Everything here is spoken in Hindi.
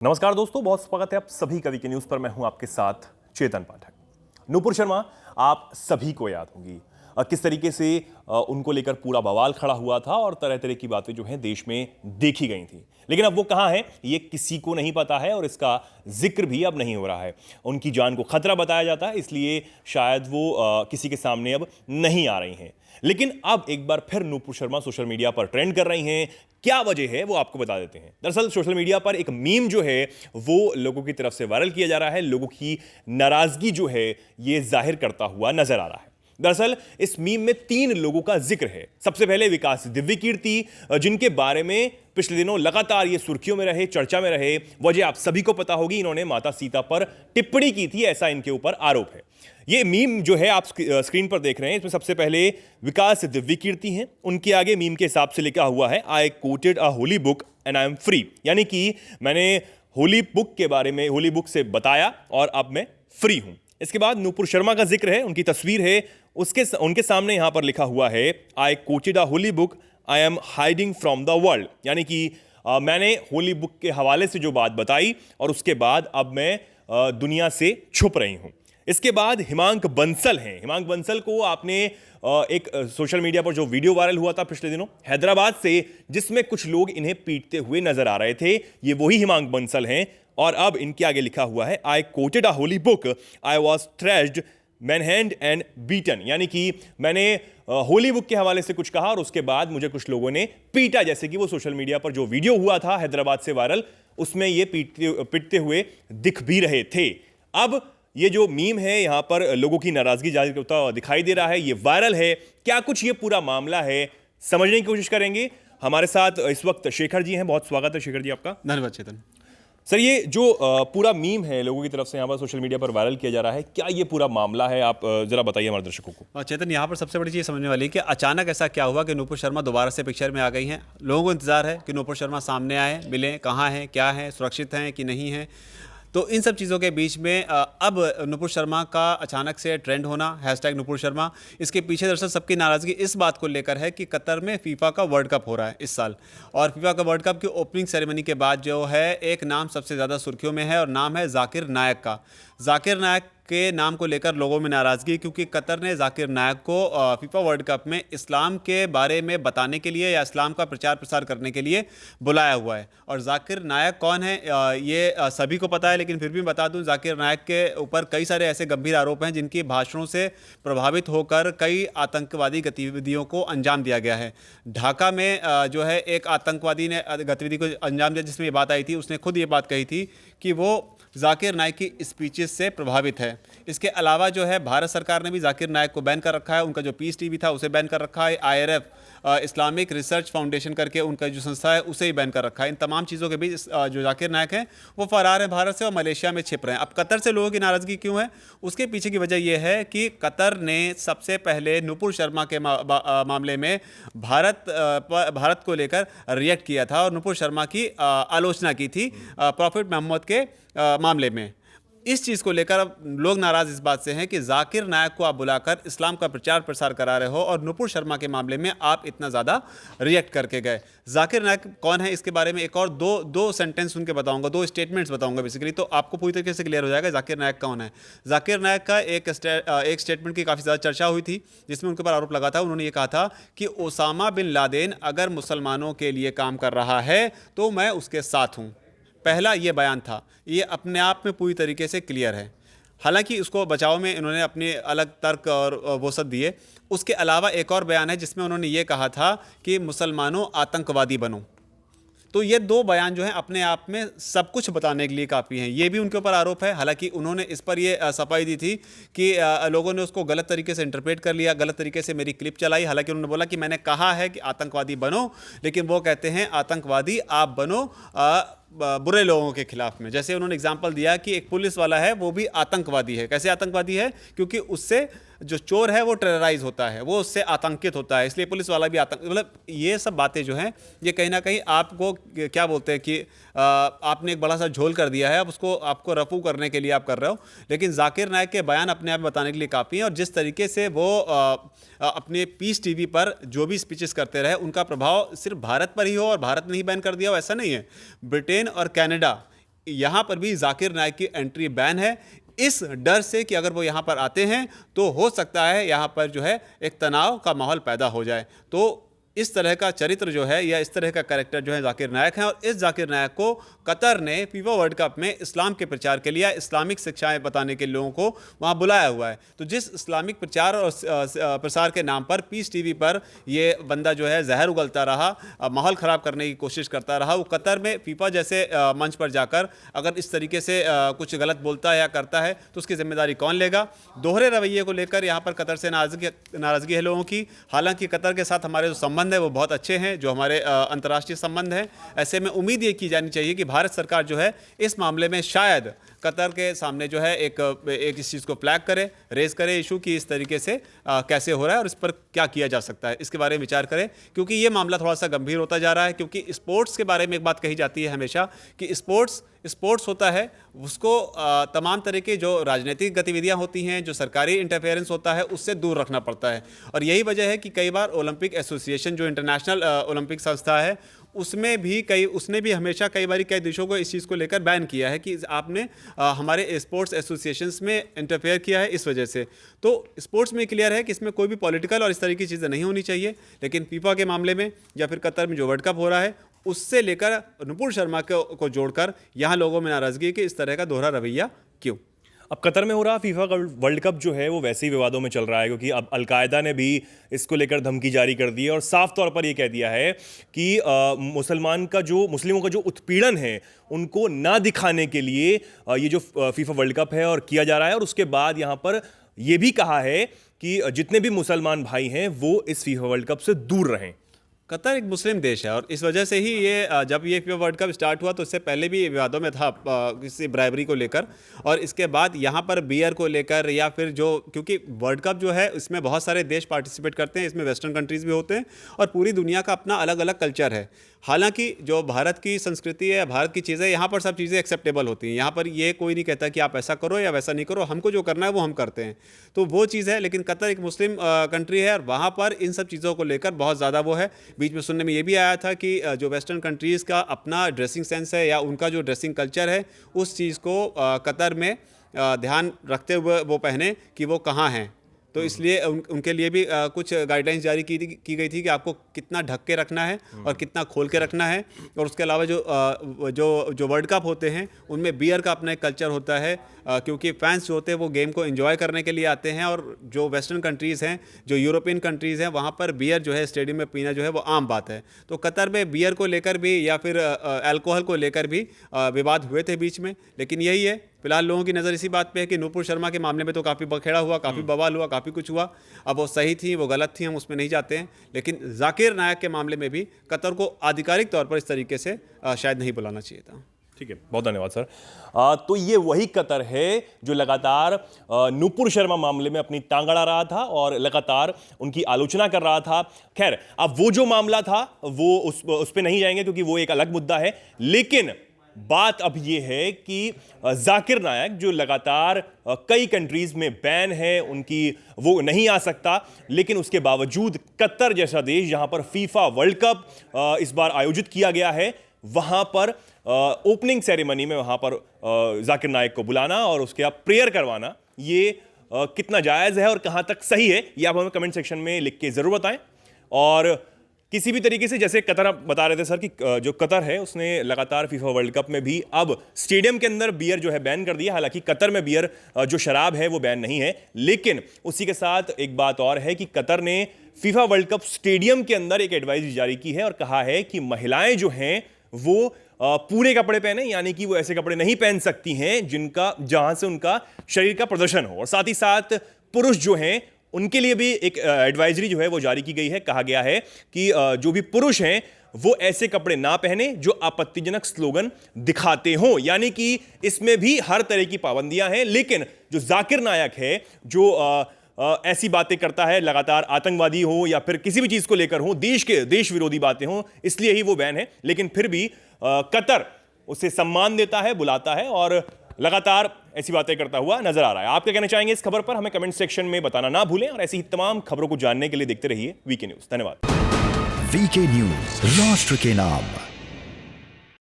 नमस्कार दोस्तों, बहुत स्वागत है आप सभी कवि के न्यूज पर। मैं हूं आपके साथ चेतन पाठक। नूपुर शर्मा आप सभी को याद होंगी किस तरीके से उनको लेकर पूरा बवाल खड़ा हुआ था और तरह तरह की बातें जो हैं देश में देखी गई थी। लेकिन अब वो कहां हैं ये किसी को नहीं पता है और इसका जिक्र भी अब नहीं हो रहा है। उनकी जान को खतरा बताया जाता है, इसलिए शायद वो किसी के सामने अब नहीं आ रही हैं। लेकिन अब एक बार फिर नूपुर शर्मा सोशल मीडिया पर ट्रेंड कर रही हैं। क्या वजह है वो आपको बता देते हैं। दरअसल सोशल मीडिया पर एक मीम जो है वो लोगों की तरफ से वायरल किया जा रहा है। लोगों की नाराजगी जो है ये जाहिर करता हुआ नजर आ रहा है। दरअसल इस मीम में 3 लोगों का जिक्र है। सबसे पहले विकास दिव्यकीर्ति, जिनके बारे में पिछले दिनों लगातार ये सुर्खियों में रहे, चर्चा में रहे। वजह आप सभी को पता होगी, इन्होंने माता सीता पर टिप्पणी की थी, ऐसा इनके ऊपर आरोप है। ये मीम जो है आप स्क्रीन पर देख रहे हैं, इसमें सबसे पहले विकास दिव्यकीर्ति हैं। उनके आगे मीम के हिसाब से लिखा हुआ है, I quoted a holy book and I am free, यानी कि मैंने होली बुक के बारे में, होली बुक से बताया और अब मैं फ्री हूं। इसके बाद नूपुर शर्मा का जिक्र है, उनकी तस्वीर है, उनके सामने यहां पर लिखा हुआ है, I quoted a holy book I am hiding from the world, यानी कि मैंने होली बुक के हवाले से जो बात बताई और उसके बाद अब मैं दुनिया से छुप रही हूं। इसके बाद हिमांक बंसल हैं। हिमांक बंसल को आपने एक सोशल मीडिया पर जो वीडियो वायरल हुआ था पिछले दिनों हैदराबाद से, जिसमें कुछ लोग इन्हें पीटते हुए नजर आ रहे थे, ये वही हिमांक बंसल हैं। और अब इनके आगे लिखा हुआ है, I quoted a holy book I was threshed manhand and beaten, यानी कि मैंने होली बुक के हवाले से कुछ कहा और उसके बाद मुझे कुछ लोगों ने पीटा, जैसे कि वो सोशल मीडिया पर जो वीडियो हुआ था हैदराबाद से वायरल, उसमें ये पीटते हुए दिख भी रहे थे। अब ये जो मीम है यहां पर लोगों की नाराजगी जाहिर होता दिखाई दे रहा है, ये वायरल है। क्या कुछ ये पूरा मामला है, समझने की कोशिश करेंगे। हमारे साथ इस वक्त शेखर जी हैं, बहुत स्वागत है शेखर जी आपका। धन्यवाद चेतन। सर, ये जो पूरा मीम है लोगों की तरफ से यहाँ पर सोशल मीडिया पर वायरल किया जा रहा है, क्या ये पूरा मामला है, आप जरा बताइए हमारे दर्शकों को। चेतन, यहाँ पर सबसे बड़ी चीज़ समझने वाली है कि अचानक ऐसा क्या हुआ कि नूपुर शर्मा दोबारा से पिक्चर में आ गई हैं। लोगों को इंतजार है कि नूपुर शर्मा सामने आए, मिलें, कहाँ हैं, क्या हैं, सुरक्षित हैं कि नहीं हैं। तो इन सब चीज़ों के बीच में अब नूपुर शर्मा का अचानक से ट्रेंड होना, हैशटैग नूपुर शर्मा, इसके पीछे दरअसल सबकी नाराज़गी इस बात को लेकर है कि कतर में फीफा का वर्ल्ड कप हो रहा है इस साल। और फीफा का वर्ल्ड कप की ओपनिंग सेरेमनी के बाद जो है एक नाम सबसे ज़्यादा सुर्खियों में है और नाम है जाकिर नायक का। जाकिर नायक के नाम को लेकर लोगों में नाराज़गी, क्योंकि कतर ने जाकिर नायक को फीफा वर्ल्ड कप में इस्लाम के बारे में बताने के लिए या इस्लाम का प्रचार प्रसार करने के लिए बुलाया हुआ है। और जाकिर नायक कौन है ये सभी को पता है, लेकिन फिर भी बता दूं, जाकिर नायक के ऊपर कई सारे ऐसे गंभीर आरोप हैं जिनकी भाषणों से प्रभावित होकर कई आतंकवादी गतिविधियों को अंजाम दिया गया है। ढाका में जो है एक आतंकवादी ने गतिविधि को अंजाम दिया जिसमें ये बात आई थी। उसने खुद ये बात कही थी कि वो जाकिर नायक की स्पीचेस से प्रभावित है। इसके अलावा जो है भारत सरकार ने भी जाकिर नायक को बैन कर रखा है। उनका जो पीस टीवी था उसे बैन कर रखा है। IRF इस्लामिक रिसर्च फाउंडेशन करके उनका जो संस्था है उसे ही बैन कर रखा है। इन तमाम चीज़ों के बीच जो जाकिर नायक हैं वो फरार है भारत से और मलेशिया में छिप रहे हैं। अब कतर से लोगों की नाराज़गी क्यों है, उसके पीछे की वजह यह है कि कतर ने सबसे पहले नूपुर शर्मा के मामले में भारत को लेकर रिएक्ट किया था और नूपुर शर्मा की आलोचना की थी प्रॉफिट मोहम्मद के मामले में। इस चीज़ को लेकर अब लोग नाराज़ इस बात से हैं कि जाकिर नायक को आप बुलाकर इस्लाम का प्रचार प्रसार करा रहे हो और नूपुर शर्मा के मामले में आप इतना ज़्यादा रिएक्ट करके गए। जाकिर नायक कौन है, इसके बारे में एक और दो सेंटेंस उनके बताऊंगा, 2 स्टेटमेंट्स बताऊंगा बेसिकली, तो आपको पूरी तरीके से क्लियर हो जाएगा जाकिर नायक कौन है। जाकिर नायक का एक स्टेटमेंट की काफ़ी ज़्यादा चर्चा हुई थी जिसमें उनके ऊपर आरोप लगा था। उन्होंने ये कहा था कि ओसामा बिन लादेन अगर मुसलमानों के लिए काम कर रहा है तो मैं उसके साथ हूँ। पहला ये बयान था, ये अपने आप में पूरी तरीके से क्लियर है। हालांकि उसको बचाव में इन्होंने अपने अलग तर्क और वसत दिए। उसके अलावा एक और बयान है जिसमें उन्होंने ये कहा था कि मुसलमानों आतंकवादी बनो। तो ये 2 बयान जो हैं अपने आप में सब कुछ बताने के लिए काफ़ी हैं। ये भी उनके ऊपर आरोप है। हालांकि उन्होंने इस पर ये सफाई दी थी कि लोगों ने उसको गलत तरीके से इंटरप्रेट कर लिया, गलत तरीके से मेरी क्लिप चलाई। हालांकि उन्होंने बोला कि मैंने कहा है कि आतंकवादी बनो, लेकिन वो कहते हैं आतंकवादी आप बनो बुरे लोगों के खिलाफ में। जैसे उन्होंने एग्जाम्पल दिया कि एक पुलिस वाला है वो भी आतंकवादी है। कैसे आतंकवादी है, क्योंकि उससे जो चोर है वो टेरराइज होता है, वो उससे आतंकित होता है, इसलिए पुलिस वाला भी आतंक, मतलब ये सब बातें जो हैं ये कहीं ना कहीं आपको क्या बोलते हैं कि आपने एक बड़ा सा झोल कर दिया है, अब उसको आपको रफू करने के लिए आप कर रहे हो। लेकिन जाकिर नायक के बयान अपने आप बताने के लिए काफ़ी हैं और जिस तरीके से वो अपने पीस टीवी पर जो भी स्पीचेस करते रहे उनका प्रभाव सिर्फ भारत पर ही हो और भारत ने ही बैन कर दिया हो ऐसा नहीं है। ब्रिटेन और कनाडा यहाँ पर भी जाकिर नाइक की एंट्री बैन है, इस डर से कि अगर वो यहाँ पर आते हैं तो हो सकता है यहाँ पर जो है एक तनाव का माहौल पैदा हो जाए। तो इस तरह का चरित्र जो है या इस तरह का कैरेक्टर जो है जाकिर नाइक है, और इस जाकिर नाइक को कतर ने फीफा वर्ल्ड कप में इस्लाम के प्रचार के लिए, इस्लामिक शिक्षाएं बताने के लोगों को वहां बुलाया हुआ है। तो जिस इस्लामिक प्रचार और प्रसार के नाम पर पीस टीवी पर ये बंदा जो है जहर उगलता रहा, माहौल ख़राब करने की कोशिश करता रहा, वो कतर में फीफा जैसे मंच पर जाकर अगर इस तरीके से कुछ गलत बोलता है या करता है तो उसकी जिम्मेदारी कौन लेगा। दोहरे रवैये को लेकर यहाँ पर कतर से नाराज़गी है लोगों की। हालांकि कतर के साथ हमारे जो संबंध है वो बहुत अच्छे हैं, जो हमारे अंतर्राष्ट्रीय संबंध हैं। ऐसे में उम्मीद ये की जानी चाहिए कि भारत सरकार जो है इस मामले में शायद कतर के सामने जो है एक इस चीज़ को फ्लैग करे, रेज करे इशू की इस तरीके से कैसे हो रहा है और इस पर क्या किया जा सकता है, इसके बारे में विचार करें। क्योंकि ये मामला थोड़ा सा गंभीर होता जा रहा है। क्योंकि स्पोर्ट्स के बारे में एक बात कही जाती है हमेशा कि स्पोर्ट्स होता है, उसको तमाम तरह की जो राजनीतिक गतिविधियां होती हैं, जो सरकारी इंटरफेरेंस होता है, उससे दूर रखना पड़ता है। और यही वजह है कि कई बार ओलंपिक एसोसिएशन जो इंटरनेशनल ओलंपिक संस्था है उसने भी हमेशा कई बार कई देशों को इस चीज़ को लेकर बैन किया है कि आपने हमारे स्पोर्ट्स एसोसिएशंस में इंटरफेयर किया है इस वजह से। तो स्पोर्ट्स में क्लियर है कि इसमें कोई भी पॉलिटिकल और इस तरह की चीज़ें नहीं होनी चाहिए। लेकिन फीफा के मामले में या फिर कतर में जो वर्ल्ड कप हो रहा है उससे लेकर नुपुर शर्मा को जोड़कर यहाँ लोगों में नाराज़गी कि इस तरह का दोहरा रवैया क्यों। अब कतर में हो रहा फीफा वर्ल्ड कप जो है वो वैसे ही विवादों में चल रहा है, क्योंकि अब अलकायदा ने भी इसको लेकर धमकी जारी कर दी है और साफ तौर पर ये कह दिया है कि मुस्लिमों का जो उत्पीड़न है उनको ना दिखाने के लिए ये जो फीफा वर्ल्ड कप है और किया जा रहा है। और उसके बाद यहाँ पर ये भी कहा है कि जितने भी मुसलमान भाई हैं वो इस फीफा वर्ल्ड कप से दूर रहें। कतर एक मुस्लिम देश है और इस वजह से ही जब ये फीफा वर्ल्ड कप स्टार्ट हुआ तो इससे पहले भी विवादों में था किसी ब्राइबरी को लेकर, और इसके बाद यहाँ पर बियर को लेकर या फिर क्योंकि वर्ल्ड कप जो है इसमें बहुत सारे देश पार्टिसिपेट करते हैं, इसमें वेस्टर्न कंट्रीज़ भी होते हैं और पूरी दुनिया का अपना अलग अलग कल्चर है। हालांकि जो भारत की संस्कृति है, भारत की चीज़ें, यहाँ पर सब चीज़ें एक्सेप्टेबल होती हैं। यहाँ पर ये कोई नहीं कहता कि आप ऐसा करो या वैसा नहीं करो, हमको जो करना है वो हम करते हैं, तो वो चीज़ है। लेकिन कतर एक मुस्लिम कंट्री है और वहाँ पर इन सब चीज़ों को लेकर बहुत ज़्यादा वो है। बीच में सुनने में ये भी आया था कि जो वेस्टर्न कंट्रीज़ का अपना ड्रेसिंग सेंस है या उनका जो ड्रेसिंग कल्चर है उस चीज़ को कतर में ध्यान रखते हुए वो पहने कि वो कहाँ हैं। तो इसलिए उनके लिए भी कुछ गाइडलाइंस जारी की गई थी कि आपको कितना ढक के रखना है और कितना खोल के रखना है। और उसके अलावा जो वर्ल्ड कप होते हैं उनमें बियर का अपना एक कल्चर होता है, क्योंकि फैंस जो होते हैं वो गेम को एंजॉय करने के लिए आते हैं। और जो वेस्टर्न कंट्रीज़ हैं, जो यूरोपियन कंट्रीज़ हैं, वहाँ पर बियर जो है स्टेडियम में पीना जो है वो आम बात है। तो कतर में बियर को लेकर भी या फिर अल्कोहल को लेकर भी विवाद हुए थे बीच में। लेकिन यही है, फिलहाल लोगों की नज़र इसी बात पे है कि नुपुर शर्मा के मामले में तो काफ़ी बखेड़ा हुआ, काफ़ी बवाल हुआ, काफ़ी कुछ हुआ। अब वो सही थी, वो गलत थी, हम उसमें नहीं जाते हैं। लेकिन जाकिर नाइक के मामले में भी कतर को आधिकारिक तौर पर इस तरीके से शायद नहीं बुलाना चाहिए था। ठीक है, बहुत धन्यवाद सर। तो ये वही कतर है जो लगातार नुपुर शर्मा मामले में अपनी टांग अड़ा रहा था और लगातार उनकी आलोचना कर रहा था। खैर, अब वो जो मामला था वो उस पे नहीं जाएंगे क्योंकि वो एक अलग मुद्दा है। लेकिन बात अब ये है कि जाकिर नाइक जो लगातार कई कंट्रीज में बैन है, उनकी वो नहीं आ सकता, लेकिन उसके बावजूद कतर जैसा देश जहां पर फीफा वर्ल्ड कप इस बार आयोजित किया गया है, वहां पर ओपनिंग सेरेमनी में वहां पर जाकिर नाइक को बुलाना और उसके आप प्रेयर करवाना, ये कितना जायज़ है और कहां तक सही है, ये आप हमें कमेंट सेक्शन में लिख के ज़रूर बताएं। और किसी भी तरीके से, जैसे कतर आप बता रहे थे सर कि जो कतर है उसने लगातार फीफा वर्ल्ड कप में भी अब स्टेडियम के अंदर बियर जो है बैन कर दिया। हालांकि कतर में बियर जो शराब है वो बैन नहीं है, लेकिन उसी के साथ एक बात और है कि कतर ने फीफा वर्ल्ड कप स्टेडियम के अंदर एक एडवाइजरी जारी की है और कहा है कि महिलाएं जो हैं वो पूरे कपड़े पहने, यानी कि वो ऐसे कपड़े नहीं पहन सकती हैं जहां से उनका शरीर का प्रदर्शन हो। और साथ ही साथ पुरुष जो हैं उनके लिए भी एक एडवाइजरी जो है वो जारी की गई है। कहा गया है कि जो भी पुरुष हैं वो ऐसे कपड़े ना पहने जो आपत्तिजनक स्लोगन दिखाते हों, यानी कि इसमें भी हर तरह की पाबंदियां हैं। लेकिन जो जाकिर नाइक है, जो ऐसी बातें करता है, लगातार आतंकवादी हो या फिर किसी भी चीज को लेकर हो, देश विरोधी बातें हो, इसलिए ही वो बैन है। लेकिन फिर भी कतर उसे सम्मान देता है, बुलाता है और लगातार ऐसी बातें करता हुआ नजर आ रहा है। आप क्या कहना चाहेंगे इस खबर पर, हमें कमेंट सेक्शन में बताना ना भूलें। और ऐसी ही तमाम खबरों को जानने के लिए देखते रहिए वीके न्यूज। धन्यवाद। वीके न्यूज, राष्ट्र के नाम।